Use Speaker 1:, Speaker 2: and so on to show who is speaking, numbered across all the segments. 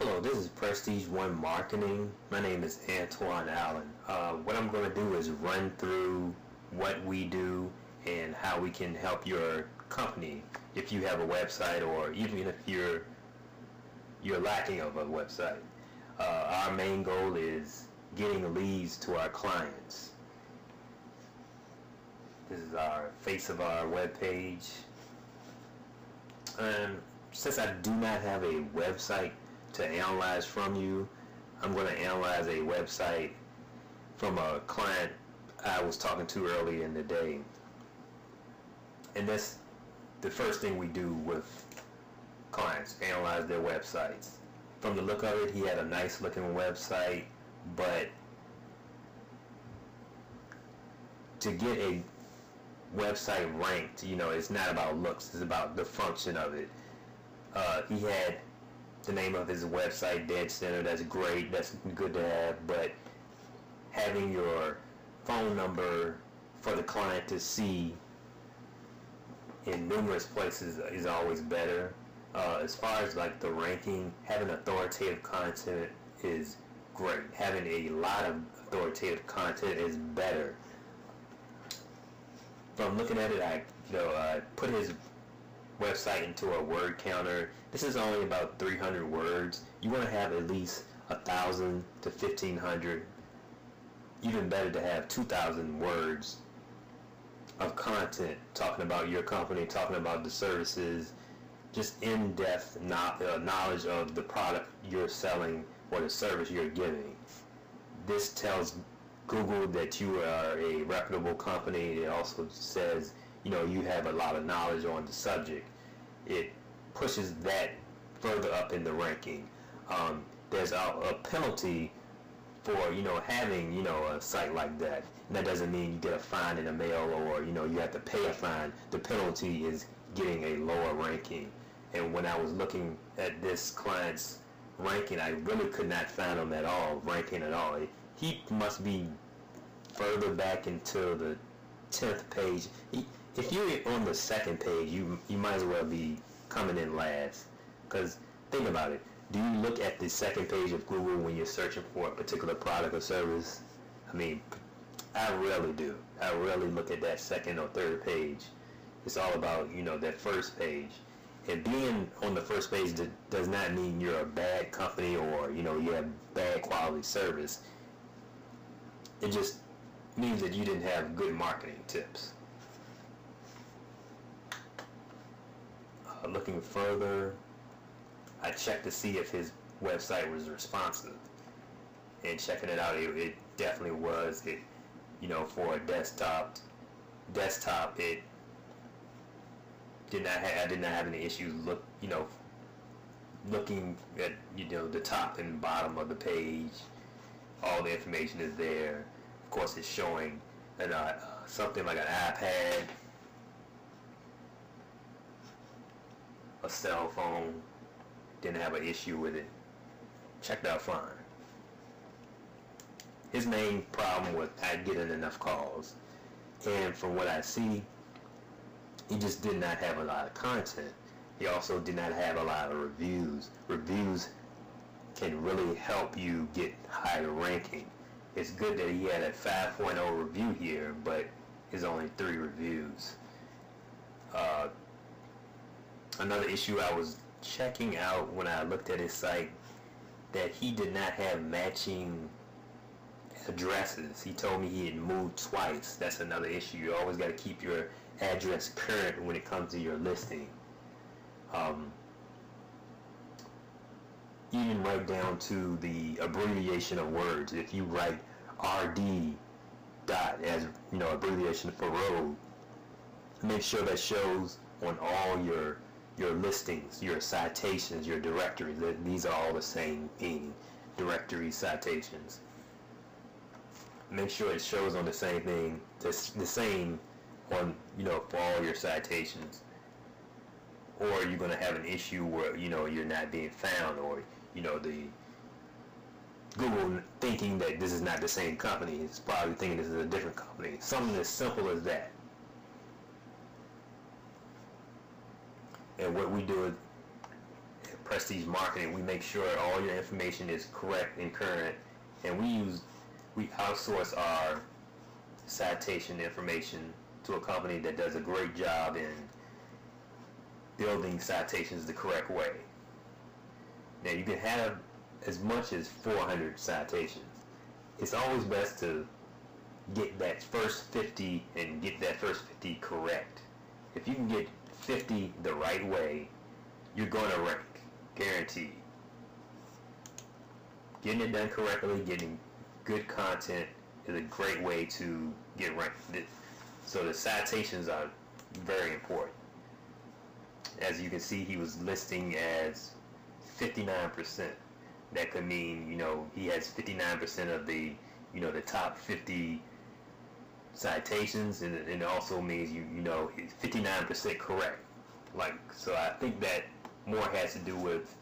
Speaker 1: Hello, this is Prestige One Marketing. My name is Antoine Allen. What I'm going to do is run through what we do and how we can help your company if you have a website, or even if you're lacking of a website. Our main goal is getting leads to our clients. This is our face of our web page. Since I do not have a website to analyze from you, I'm going to analyze a website from a client I was talking to earlier in the day. And that's the first thing we do with clients, analyze their websites. From the look of it, he had a nice looking website, but to get a website ranked, it's not about looks, it's about the function of it. He had the name of his website dead center. That's great, that's good to have, but having your phone number for the client to see in numerous places is always better. As far as like the ranking, having authoritative content is great. Having a lot of authoritative content is better. From looking at it, I put his website into a word counter. This is only about 300 words. You want to have at least 1,000 to 1,500. Even better to have 2,000 words of content talking about your company, talking about the services, just in-depth knowledge of the product you're selling or the service you're giving. This tells Google that you are a reputable company. It also says you have a lot of knowledge on the subject. It pushes that further up in the ranking. There's a penalty for having a site like that. And that doesn't mean you get a fine in the mail, or you have to pay a fine. The penalty is getting a lower ranking. And when I was looking at this client's ranking, I really could not find him at all, ranking at all. He must be further back into the 10th page. If you're on the second page, you might as well be coming in last. Because think about it. Do you look at the second page of Google when you're searching for a particular product or service? I mean, I really do. I really look at that second or third page. It's all about, that first page. And being on the first page does not mean you're a bad company or, you have bad quality service. It just means that you didn't have good marketing tips. Looking further, I checked to see if his website was responsive, and checking it out, it definitely was. It, for a desktop, it did not have. I did not have any issues. Looking at the top and bottom of the page, all the information is there. Of course, it's showing something like an iPad, a cell phone. Didn't have an issue with it. Checked out fine. His main problem was not getting enough calls, and from what I see, he just did not have a lot of content. He also did not have a lot of reviews. Reviews can really help you get higher ranking. It's good that he had a 5.0 review here, but it's only 3 reviews. Another issue I was checking out when I looked at his site, that he did not have matching addresses. He told me he had moved twice. That's another issue. You always got to keep your address current when it comes to your listing. Even right down to the abbreviation of words. If you write RD dot as abbreviation for road, make sure that shows on all your listings, your citations, your directories. That these are all the same meaning. Directory citations. Make sure it shows on the same thing. The same on for all your citations. Or you're going to have an issue where you're not being found, or the Google thinking that this is not the same company. It's probably thinking this is a different company. Something as simple as that. And what we do at prestige marketing, we make sure all your information is correct and current, and we outsource our citation information to a company that does a great job in building citations the correct way. Now you can have as much as 400 citations. It's always best to get that first 50 and get that first 50 correct. If you can get 50 the right way, you're going to rank, guaranteed. Getting it done correctly, getting good content is a great way to get ranked. So the citations are very important. As you can see, he was listing as 59%. That could mean, he has 59% of the, the top 50 citations, and it also means he's 59% correct. So I think that more has to do with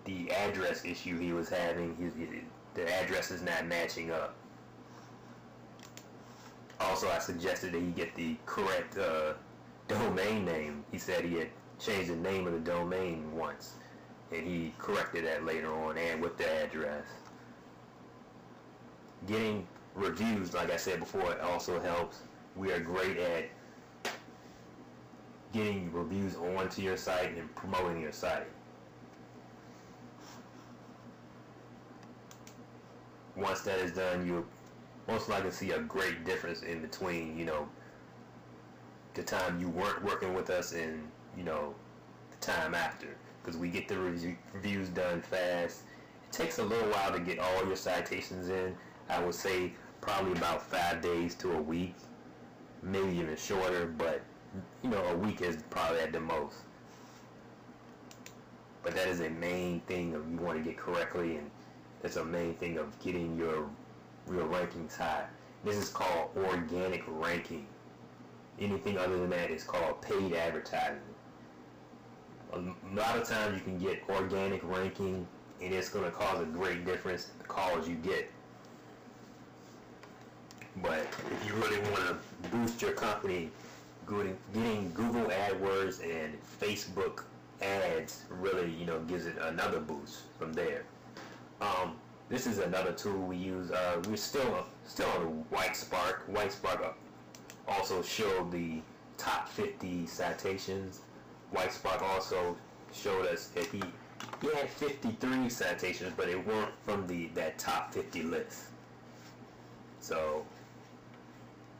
Speaker 1: the address issue he was having. The address is not matching up. Also, I suggested that he get the correct domain name. He said he had changed the name of the domain once, and he corrected that later on, and with the address. Getting reviews, like I said before, it also helps. We are great at getting reviews onto your site and promoting your site. Once that is done, you'll most likely see a great difference in between, the time you weren't working with us and, the time after. Because we get the reviews done fast. It takes a little while to get all your citations in. I would say probably about 5 days to a week, maybe even shorter, but a week is probably at the most. But that is a main thing of you want to get correctly, and it's a main thing of getting your rankings high. This is called organic ranking. Anything other than that is called paid advertising. A lot of times you can get organic ranking, and it's going to cause a great difference in the calls you get. But if you really want to boost your company, getting Google AdWords and Facebook ads really, gives it another boost from there. This is another tool we use. We're still on White Spark. White Spark also showed the top 50 citations. White Spark also showed us that he had 53 citations, but it weren't from that top 50 list. So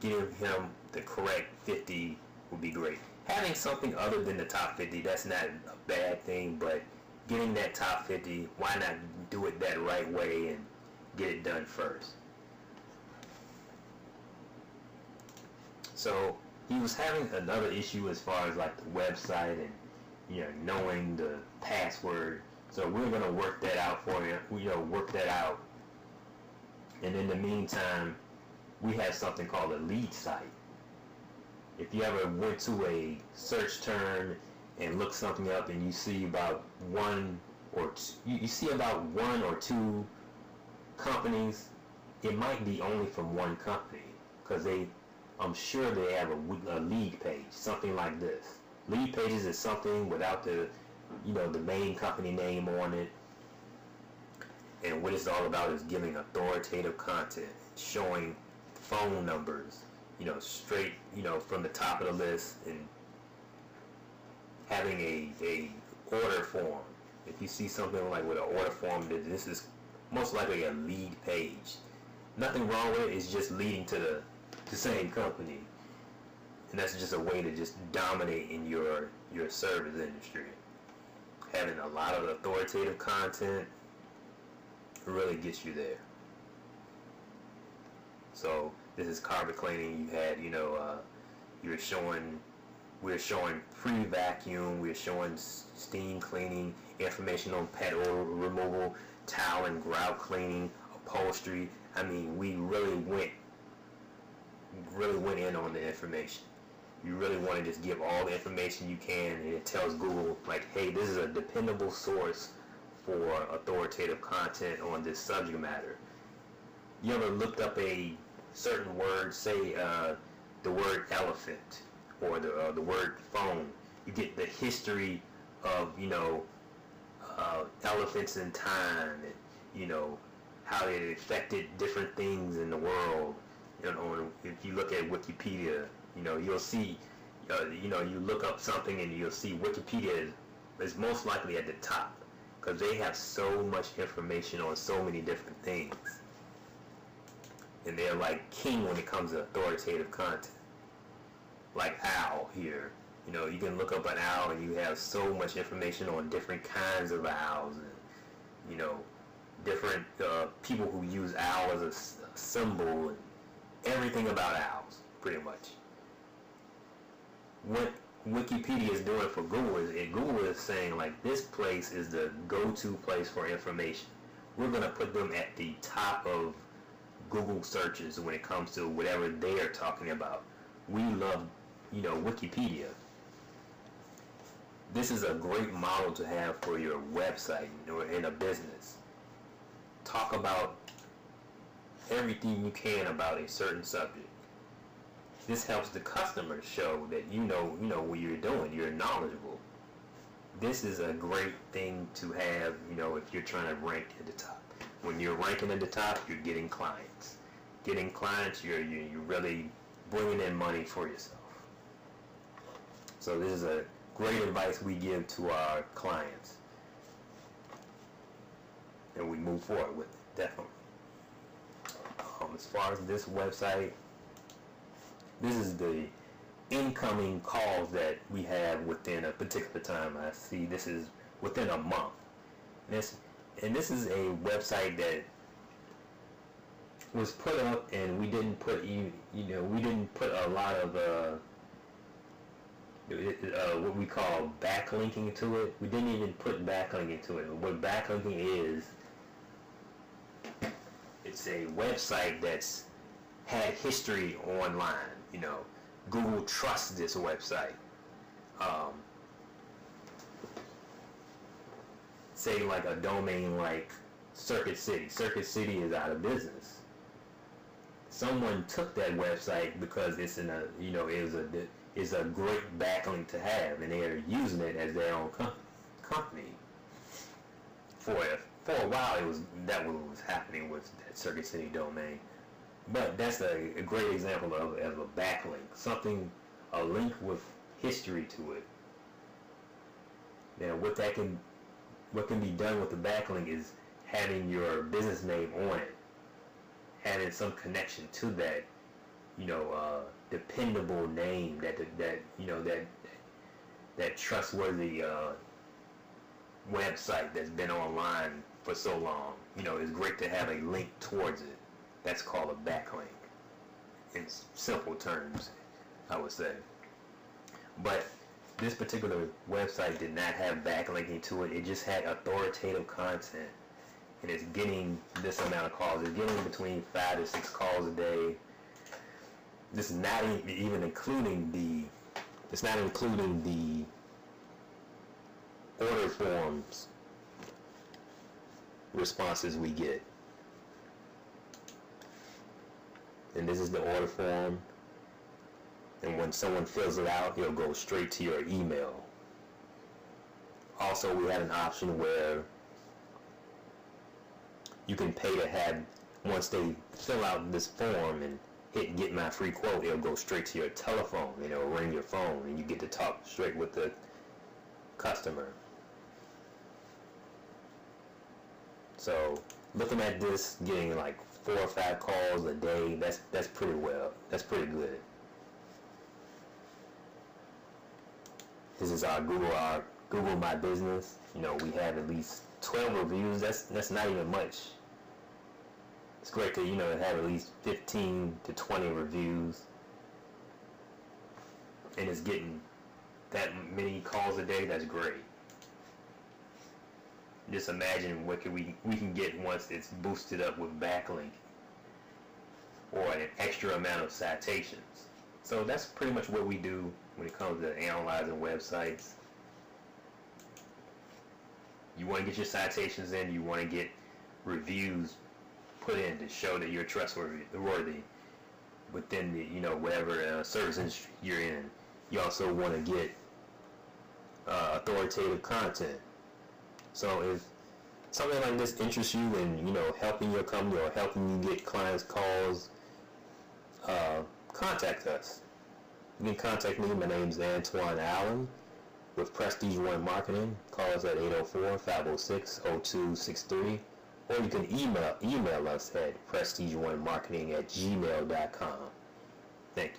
Speaker 1: getting him the correct 50 would be great. Having something other than the top 50, that's not a bad thing, but getting that top 50, why not do it that right way and get it done first? So he was having another issue as far as like the website and knowing the password. So we're gonna work that out for you. Work that out. And in the meantime, we have something called a lead site. If you ever went to a search term and looked something up and you see about one or two companies, it might be only from one company, because I'm sure they have a lead page, something like this. Lead pages is something without the main company name on it, and what it's all about is giving authoritative content, showing phone numbers, straight, from the top of the list, and having a order form. If you see something like with an order form, this is most likely a lead page. Nothing wrong with it. It's just leading to the same company, and that's just a way to just dominate in your service industry. Having a lot of authoritative content really gets you there. So this is carpet cleaning. You had, we're showing free vacuum, we're showing steam cleaning, information on pet odor removal, towel and grout cleaning, upholstery. I mean, we really went in on the information. You really want to just give all the information you can, and it tells Google, like, hey, this is a dependable source for authoritative content on this subject matter. You ever looked up a certain word, say the word elephant or the word phone? You get the history of, elephants in time, and, how it affected different things in the world. If you look at Wikipedia, you'll see, you look up something and you'll see Wikipedia is most likely at the top because they have so much information on so many different things. And they're like king when it comes to authoritative content. Like owl here. You can look up an owl and you have so much information on different kinds of owls and, different people who use owl as a symbol and everything about owls, pretty much. What Wikipedia is doing for Google is Google is saying, like, this place is the go-to place for information. We're going to put them at the top of Google searches when it comes to whatever they are talking about. We love, Wikipedia. This is a great model to have for your website or in a business. Talk about everything you can about a certain subject. This helps the customer show that you know what you're doing. You're knowledgeable. This is a great thing to have, if you're trying to rank at the top. When you're ranking at the top, you're getting clients. Getting clients, you're really bringing in money for yourself. So this is a great advice we give to our clients. And we move forward with it, definitely. As far as this website, this is the incoming calls that we have within a particular time. I see this is within a month. And this is a website that was put up, and we didn't put a lot of what we call backlinking to it. We didn't even put backlinking to it. What backlinking is, it's a website that's had history online. Google trusts this website. Say like a domain like Circuit City. Circuit City is out of business. Someone took that website because it's is a great backlink to have, and they are using it as their own company. For a while, that was what was happening with that Circuit City domain. But that's a great example of a backlink, a link with history to it. Now, what can be done with the backlink is having your business name on it, having some connection to that, dependable name, that trustworthy website that's been online for so long. It's great to have a link towards it. That's called a backlink in simple terms, I would say. But this particular website did not have backlinking to it. It just had authoritative content, and it's getting this amount of calls. It's getting between 5 to 6 calls a day. This is not even including the order forms responses we get. And this is the order form, and when someone fills it out, it'll go straight to your email. Also, we have an option where you can pay to have, once they fill out this form and hit get my free quote, it'll go straight to your telephone, it'll ring your phone, and you get to talk straight with the customer. So looking at this, getting like 4 or 5 calls a day, that's pretty good. This is our Google My Business. We have at least 12 reviews. That's not even much. It's great to have at least 15 to 20 reviews, and it's getting that many calls a day. That's great. Just imagine what we can get once it's boosted up with backlinking or an extra amount of citations. So that's pretty much what we do when it comes to analyzing websites. You want to get your citations in, you want to get reviews put in to show that you're trustworthy within the whatever service industry you're in. You also want to get authoritative content. So if something like this interests you and, you know, helping your company or helping you get clients calls, contact us. You can contact me. My name is Antoine Allen with Prestige One Marketing. Call us at 804-506-0263, or you can email us at prestigeonemarketing@gmail.com. Thank you.